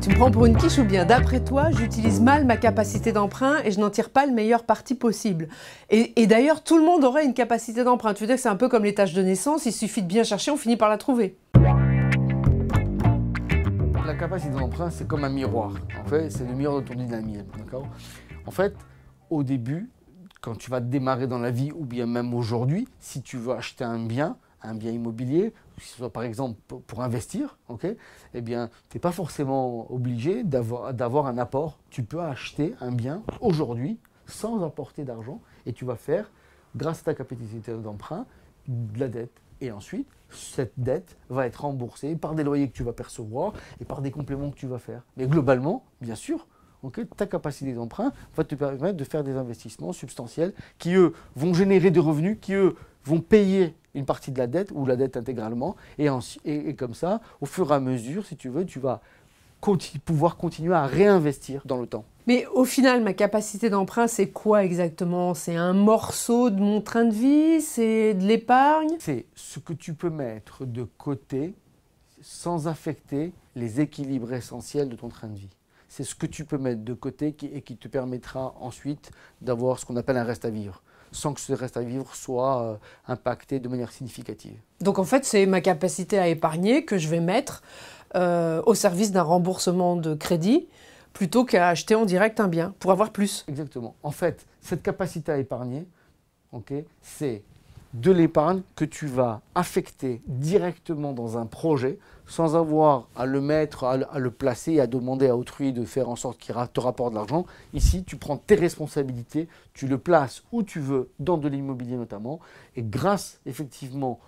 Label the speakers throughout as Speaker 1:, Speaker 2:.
Speaker 1: Tu me prends pour une quiche ou bien d'après toi, j'utilise mal ma capacité d'emprunt et je n'en tire pas le meilleur parti possible. Et d'ailleurs, tout le monde aurait une capacité d'emprunt. Tu veux dire que c'est un peu comme les taches de naissance, il suffit de bien chercher, on finit par la trouver.
Speaker 2: La capacité d'emprunt, c'est comme un miroir. En fait, c'est le miroir de ton dynamisme. D'accord ? En fait, au début, quand tu vas démarrer dans la vie, ou bien même aujourd'hui, si tu veux acheter un bien immobilier, que ce soit par exemple pour investir, okay, eh bien, tu n'es pas forcément obligé d'avoir un apport. Tu peux acheter un bien aujourd'hui sans apporter d'argent et tu vas faire, grâce à ta capacité d'emprunt, de la dette. Et ensuite, cette dette va être remboursée par des loyers que tu vas percevoir et par des compléments que tu vas faire. Mais globalement, bien sûr, okay, ta capacité d'emprunt va te permettre de faire des investissements substantiels qui, eux, vont générer des revenus, qui, eux, vont payer une partie de la dette ou la dette intégralement. Et comme ça, au fur et à mesure, si tu veux, tu vas pouvoir continuer à réinvestir dans le temps.
Speaker 1: Mais au final, ma capacité d'emprunt, c'est quoi exactement? C'est un morceau de mon train de vie? C'est de l'épargne?
Speaker 2: C'est ce que tu peux mettre de côté sans affecter les équilibres essentiels de ton train de vie. C'est ce que tu peux mettre de côté et qui te permettra ensuite d'avoir ce qu'on appelle un reste à vivre, sans que ce reste à vivre soit impacté de manière significative.
Speaker 1: Donc en fait, c'est ma capacité à épargner que je vais mettre au service d'un remboursement de crédit plutôt qu'à acheter en direct un bien pour avoir plus.
Speaker 2: Exactement. En fait, cette capacité à épargner, okay, c'est de l'épargne que tu vas affecter directement dans un projet sans avoir à le mettre, à le placer et à demander à autrui de faire en sorte qu'il te rapporte de l'argent. Ici, tu prends tes responsabilités, tu le places où tu veux, dans de l'immobilier notamment, et grâce effectivement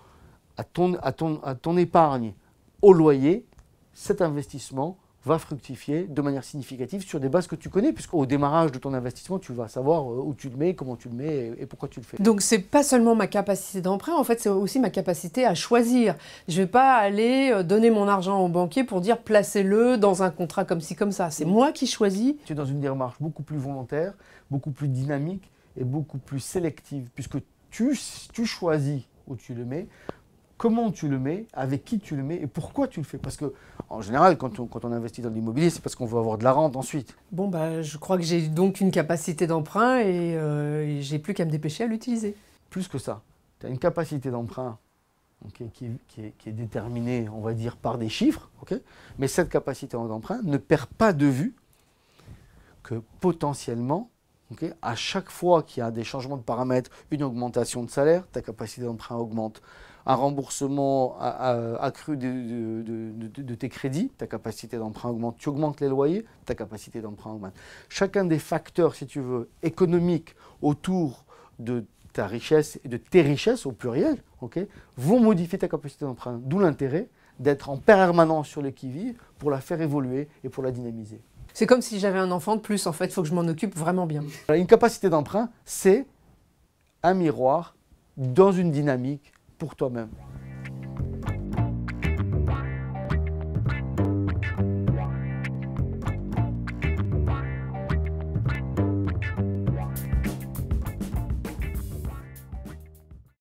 Speaker 2: à ton épargne au loyer, cet investissement va fructifier de manière significative sur des bases que tu connais, puisqu'au démarrage de ton investissement, tu vas savoir où tu le mets, comment tu le mets et pourquoi tu le fais.
Speaker 1: Donc c'est pas seulement ma capacité d'emprunt, en fait c'est aussi ma capacité à choisir. Je vais pas aller donner mon argent au banquier pour dire placez-le dans un contrat comme ci comme ça. C'est moi qui choisis.
Speaker 2: Tu es dans une démarche beaucoup plus volontaire, beaucoup plus dynamique et beaucoup plus sélective, puisque tu choisis où tu le mets, comment tu le mets, avec qui tu le mets et pourquoi tu le fais. Parce qu'en général, quand on investit dans l'immobilier, c'est parce qu'on veut avoir de la rente ensuite.
Speaker 1: Bon, bah, je crois que j'ai donc une capacité d'emprunt et j'ai plus qu'à me dépêcher à l'utiliser.
Speaker 2: Plus que ça, tu as une capacité d'emprunt okay, qui est déterminée, on va dire, par des chiffres. Okay, mais cette capacité d'emprunt ne perd pas de vue que potentiellement, okay, à chaque fois qu'il y a des changements de paramètres, une augmentation de salaire, ta capacité d'emprunt augmente. Un remboursement accru de tes crédits, ta capacité d'emprunt augmente. Tu augmentes les loyers, ta capacité d'emprunt augmente. Chacun des facteurs, si tu veux, économiques autour de ta richesse et de tes richesses au pluriel, okay, vont modifier ta capacité d'emprunt. D'où l'intérêt d'être en permanence sur le qui-vive pour la faire évoluer et pour la dynamiser.
Speaker 1: C'est comme si j'avais un enfant de plus, en fait, il faut que je m'en occupe vraiment bien.
Speaker 2: Une capacité d'emprunt, c'est un miroir dans une dynamique pour toi-même.